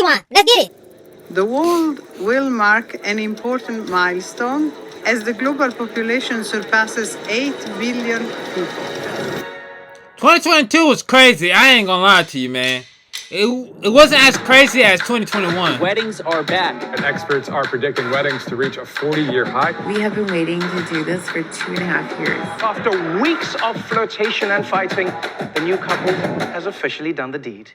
want? Let's get it. The world will mark an important milestone as the global population surpasses 8 billion people. 2022 was crazy. I ain't gonna lie to you, man. It wasn't as crazy as 2021. Weddings are back. And experts are predicting weddings to reach a 40-year high. We have been waiting to do this for 2.5 years. After weeks of flirtation and fighting, the new couple has officially done the deed.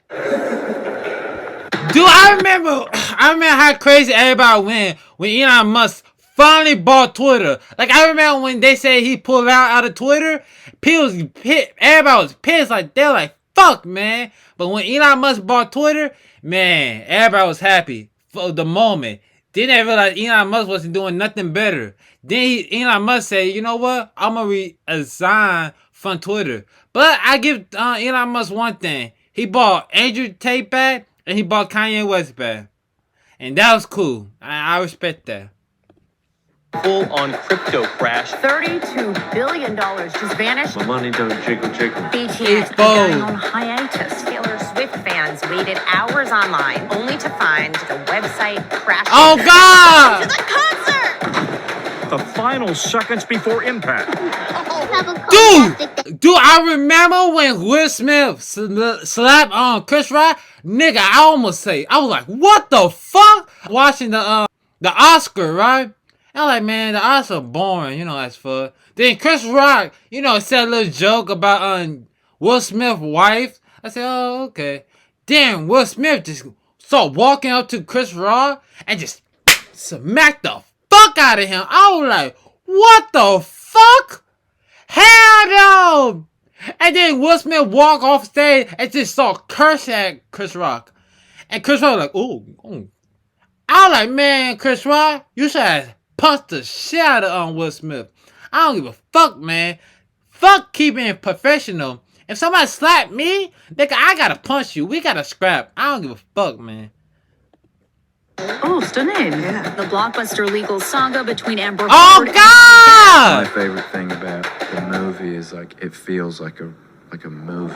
Dude, I remember how crazy everybody went when Elon Musk finally bought Twitter. Like, I remember when they said he pulled out of Twitter, everybody was pissed. Like, they're like, fuck, man. But when Elon Musk bought Twitter, man, everybody was happy for the moment. Then they realized Elon Musk wasn't doing nothing better. Then Elon Musk said, you know what? I'm going to resign from Twitter. But I give Elon Musk one thing. He bought Andrew Tate back, and he bought Kanye West back. And that was cool. I respect that. Full-on crypto crash. $32 billion just vanished. My money don't jiggle. BTS going on hiatus. Taylor Swift fans waited hours online only to find the website crashing. Oh, God! To the concert! The final seconds before impact. Dude, I remember when Will Smith slapped on Chris Rock. Nigga, I was like, what the fuck? Watching the Oscar, right? I'm like, man, the Oscar boring, as fuck. Then Chris Rock, said a little joke about Will Smith's wife. I said, oh, okay. Then Will Smith just started walking up to Chris Rock and just smacked the fuck out of him. I was like, what the fuck? Hell no! And then Will Smith walked off stage and just started cursing at Chris Rock. And Chris Rock was like, ooh. I was like, man, Chris Rock, you should have punched the shit out of Will Smith. I don't give a fuck, man. Fuck keeping it professional. If somebody slap me, nigga, I gotta punch you. We gotta scrap. I don't give a fuck, man. Oh, stunning. Yeah. The blockbuster legal saga between Amber Oh, Heard God! My favorite thing about the movie is it feels like a movie.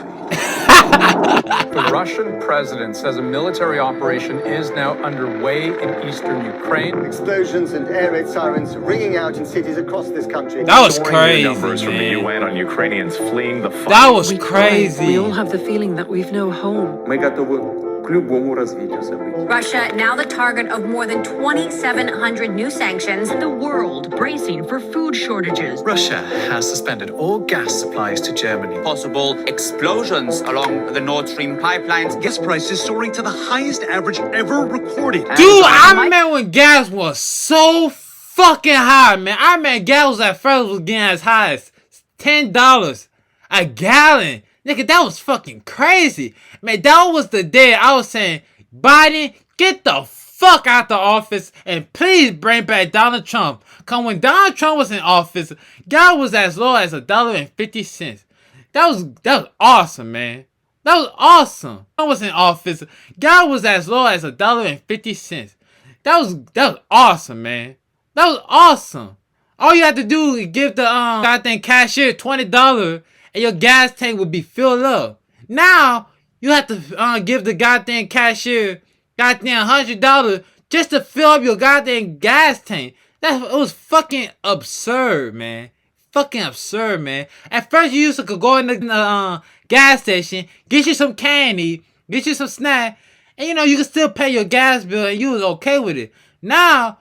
The Russian president says a military operation is now underway in eastern Ukraine. Explosions and air raid sirens ringing out in cities across this country. That was crazy, Numbers from the man. UN on Ukrainians fleeing the fight. That was crazy. We all have the feeling that we've no home. Мы готовы к любому развитию событий. Russia now the target of more than 2,700 new sanctions. The world bracing for food shortages. Russia has suspended all gas supplies to Germany. Possible explosions along the Nord Stream pipelines. Gas prices soaring to the highest average ever recorded. Dude, I remember when gas was so fucking high, man. I remember gas at first was getting as high as $10 a gallon. Nigga, that was fucking crazy. Man, that was the day I was saying, Biden, get the fuck out the office and please bring back Donald Trump. Cause when Donald Trump was in office, gas was as low as $1.50. That was awesome, man. That was awesome. I was in office, gas was as low as $1.50. That was awesome, man. That was awesome. All you have to do is give the goddamn cashier $20 and your gas tank would be filled up. Now, you have to give the goddamn cashier goddamn $100 just to fill up your goddamn gas tank. It was fucking absurd, man. Fucking absurd, man. At first, you used to go in the gas station, get you some candy, get you some snack, and you could still pay your gas bill and you was okay with it. Now,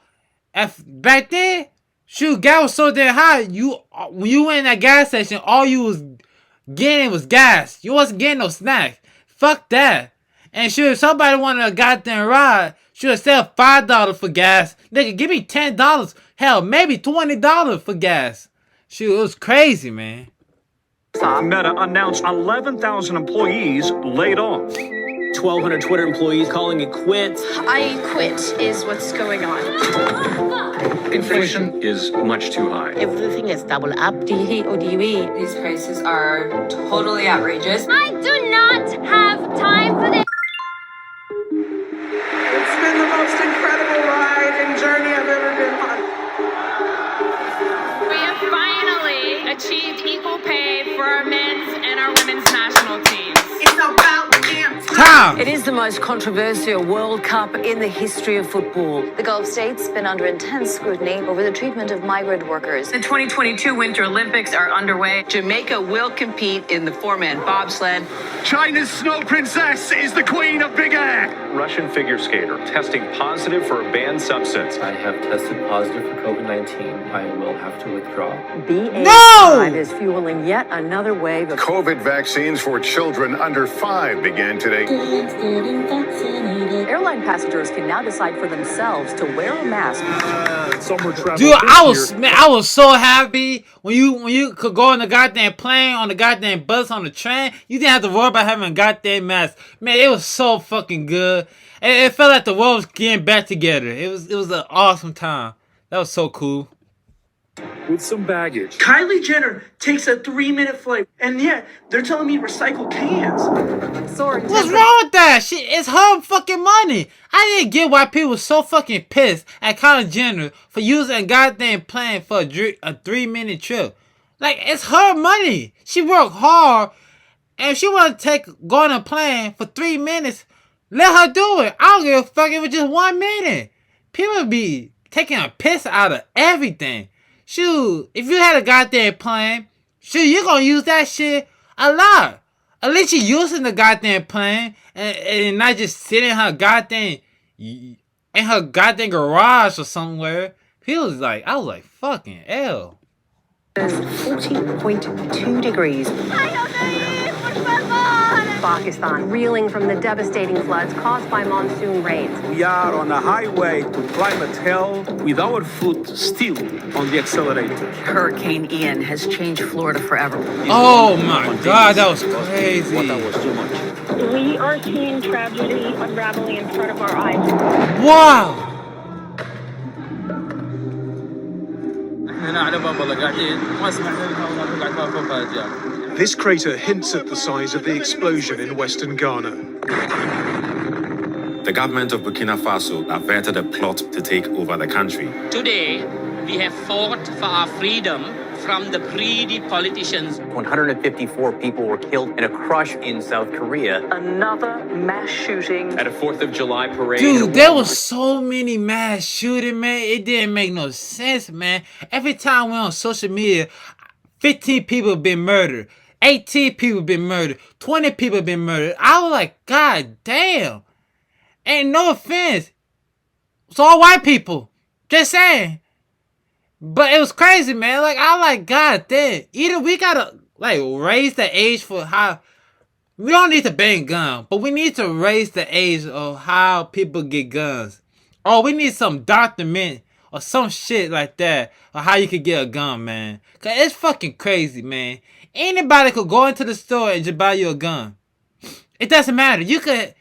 back then, shoot, gas was so damn high. When you went in that gas station, all you was getting was gas. You wasn't getting no snacks. Fuck that. And shoot, if somebody wanted a goddamn ride, should have sell $5 for gas. Nigga, give me $10. Hell, maybe $20 for gas. Shoot, it was crazy, man. Meta announced 11,000 employees laid off. 1,200 Twitter employees calling it quits. I quit is what's going on. Inflation is much too high. Everything is double up. Do you hate or do you eat? These prices are totally outrageous. I do not have time for this. It's been the most incredible ride and journey I've ever been on. We have finally achieved equal pay for our men's and our women's national teams. It's about damn time. down. It is the most controversial World Cup in the history of football. The Gulf states been under intense scrutiny over the treatment of migrant workers. The 2022 Winter Olympics are underway. Jamaica will compete in the four-man bobsled. China's snow princess is the queen of big air. Russian figure skater testing positive for a banned substance. I have tested positive for COVID-19. I will have to withdraw. BA.5 is fueling yet another wave of COVID vaccines for children under 5 began today. Airline passengers can now decide for themselves to wear a mask. Dude, I was so happy when you could go on the goddamn plane, on the goddamn bus, on the train. You didn't have to worry about having a goddamn mask. Man, it was so fucking good. It felt like the world was getting back together. It was an awesome time. That was so cool. With some baggage. Kylie Jenner takes a 3-minute flight, and yet they're telling me recycle cans. What's wrong with that? It's her fucking money. I didn't get why people were so fucking pissed at Kylie Jenner for using a goddamn plane for a 3-minute trip. Like, it's her money. She worked hard, and if she want to go on a plane for 3 minutes, let her do it. I don't give a fuck if it's just 1 minute. People be taking a piss out of everything. Shoot, if you had a goddamn plane, shoot, you're gonna use that shit a lot. At least you're using the goddamn plane and not just sitting in her goddamn garage or somewhere. I was like, fucking hell. 40.2 degrees. Pakistan reeling from the devastating floods caused by monsoon rains. We are on a highway to climate hell with our foot still on the accelerator. Hurricane Ian has changed Florida forever. Oh my God, that was crazy. We are seeing tragedy unraveling in front of our eyes. Wow. This crater hints at the size of the explosion in western Ghana. The government of Burkina Faso averted a plot to take over the country. Today, we have fought for our freedom from the greedy politicians. 154 people were killed in a crush in South Korea. Another mass shooting At a 4th of July parade. Dude, there was so many mass shooting, man. It didn't make no sense, man. Every time we're on social media, 15 people have been murdered. 18 people have been murdered. 20 people have been murdered. I was like, God damn. Ain't no offense. It's all white people. Just saying. But it was crazy, man. Like, I like, God damn. Either we gotta, like, raise the age for how... We don't need to ban guns, but we need to raise the age of how people get guns. Or we need some document or some shit like that of how you could get a gun, man. Cause it's fucking crazy, man. Anybody could go into the store and just buy you a gun. It doesn't matter. You could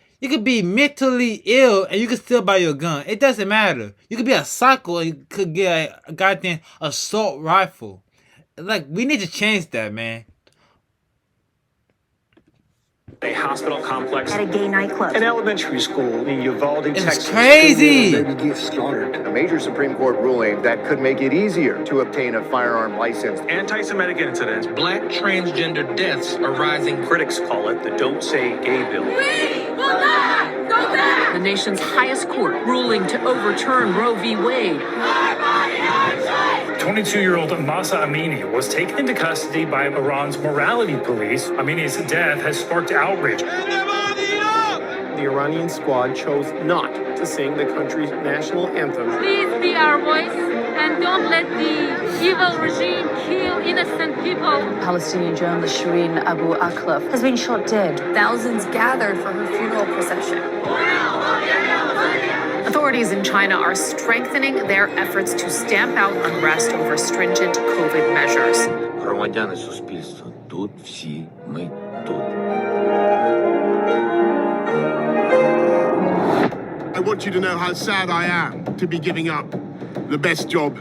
be mentally ill and you could still buy your gun. It doesn't matter. You could be a psycho and you could get a goddamn assault rifle. Like, we need to change that, man. A hospital complex. At a gay nightclub. An elementary school in Uvalde, It's Texas. crazy. A major Supreme Court ruling that could make it easier to obtain a firearm license. Anti-Semitic incidents. Black transgender deaths are rising. Critics call it the Don't Say Gay bill. The nation's highest court ruling to overturn Roe v. Wade. 22-year-old Mahsa Amini was taken into custody by Iran's morality police. Amini's death has sparked outrage. The Iranian squad chose not to sing the country's national anthem. Please be our voice and don't let the evil regime kill innocent people. Palestinian journalist Shireen Abu Akleh has been shot dead. Thousands gathered for her funeral procession. Authorities in China are strengthening their efforts to stamp out unrest over stringent COVID measures. Громадяни суспільства, тут всі ми тут. I want you to know how sad I am to be giving up the best job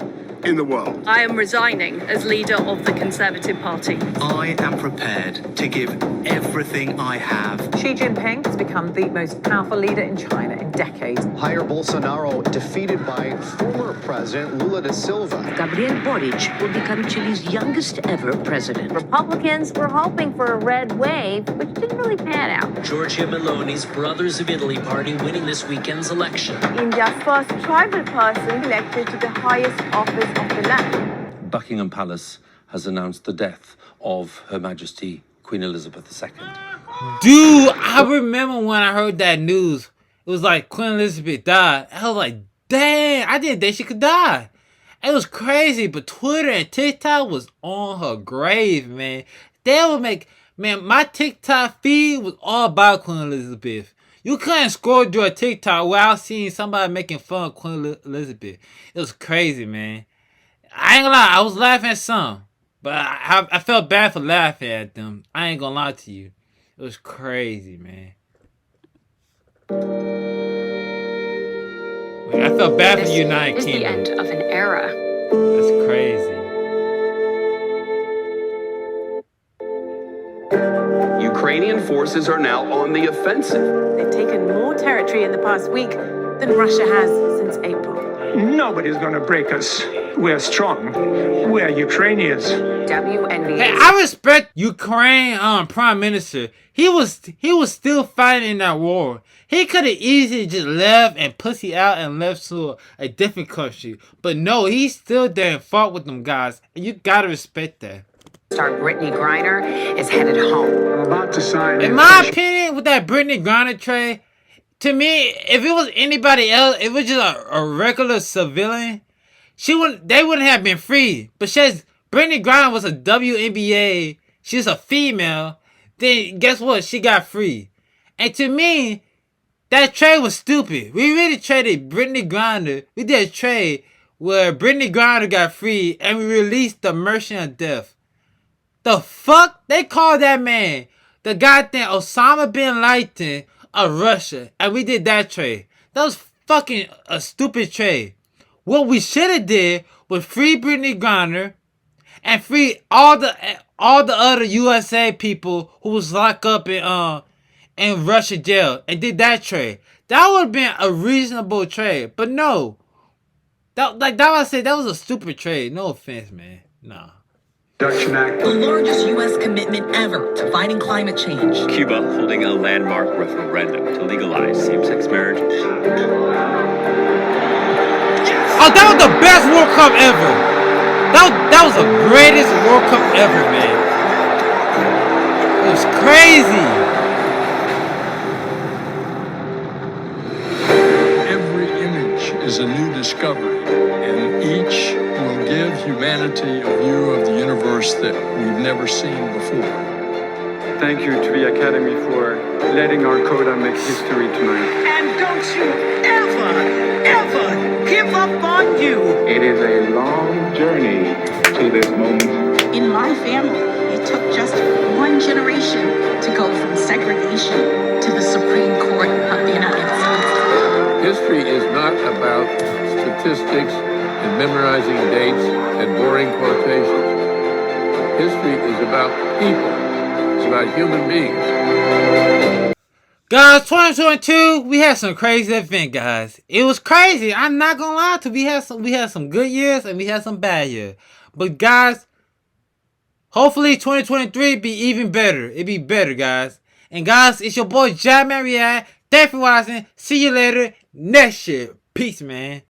in the world. I am resigning as leader of the Conservative Party. I am prepared to give everything I have. Xi Jinping has become the most powerful leader in China in decades. Jair Bolsonaro defeated by former President Lula da Silva. Gabriel Boric will become Chile's youngest ever president. Republicans were hoping for a red wave, which didn't really pan out. Giorgia Meloni's Brothers of Italy party winning this weekend's election. India's first tribal person elected to the highest office of the land. Buckingham Palace has announced the death of Her Majesty Queen Elizabeth II. Dude, I remember when I heard that news. It was like Queen Elizabeth died. I was like, dang, I didn't think she could die. It was crazy, but Twitter and TikTok was on her grave, man. They would make, man, my TikTok feed was all about Queen Elizabeth. You couldn't scroll through a TikTok without seeing somebody making fun of Queen Elizabeth. It was crazy, man. I ain't gonna lie, I was laughing at some, but I felt bad for laughing at them. I ain't gonna lie to you. It was crazy, man. Like, I felt bad for the United This is Kingdom. the end of an era. That's crazy. Ukrainian forces are now on the offensive. They've taken more territory in the past week than Russia has since April. Nobody's going to break us. We're strong. We're Ukrainians. WNBA. Hey, I respect Ukraine Prime Minister. He was still fighting in that war. He could have easily just left and pussy out and left to a different country. But no, he's still there and fought with them guys. And you gotta respect that. Star Brittany Griner is headed home. I'm about to sign. In my opinion, with that Brittany Griner trade, to me, if it was anybody else, if it was just a regular civilian, they wouldn't have been free. But Brittany Griner was a WNBA. She's a female. Then guess what? She got free. And to me, that trade was stupid. We really traded Brittany Griner. We did a trade where Brittany Griner got free and we released the Merchant of Death. The fuck? They called that man the goddamn Osama bin Laden of Russia. And we did that trade. That was fucking a stupid trade. What we should have did was free Brittany Griner and free all the other USA people who was locked up in Russia jail and did that trade. That would have been a reasonable trade. But no. That I said, that was a stupid trade. No offense, man. No. The largest U.S. commitment ever to fighting climate change. Cuba holding a landmark referendum to legalize same-sex marriage. Oh, that was the best World Cup ever. That was the greatest World Cup ever, man. It was crazy. Every image is a new discovery, and each will give humanity a view of the universe that we've never seen before. Thank you to the Academy for letting our coda make history tonight. And don't you ever give up on you. It is a long journey to this moment. In my family, it took just one generation to go from segregation to the Supreme Court of the United States. History is not about statistics and memorizing dates and boring quotations. History is about people. It's about human beings. Guys, 2022, we had some crazy event, guys. It was crazy. I'm not gonna lie to you. We had some good years and we had some bad years. But guys, hopefully 2023 be even better. It be better, guys. And guys, it's your boy jackmareact. Thanks for watching. See you later next year. Peace, man.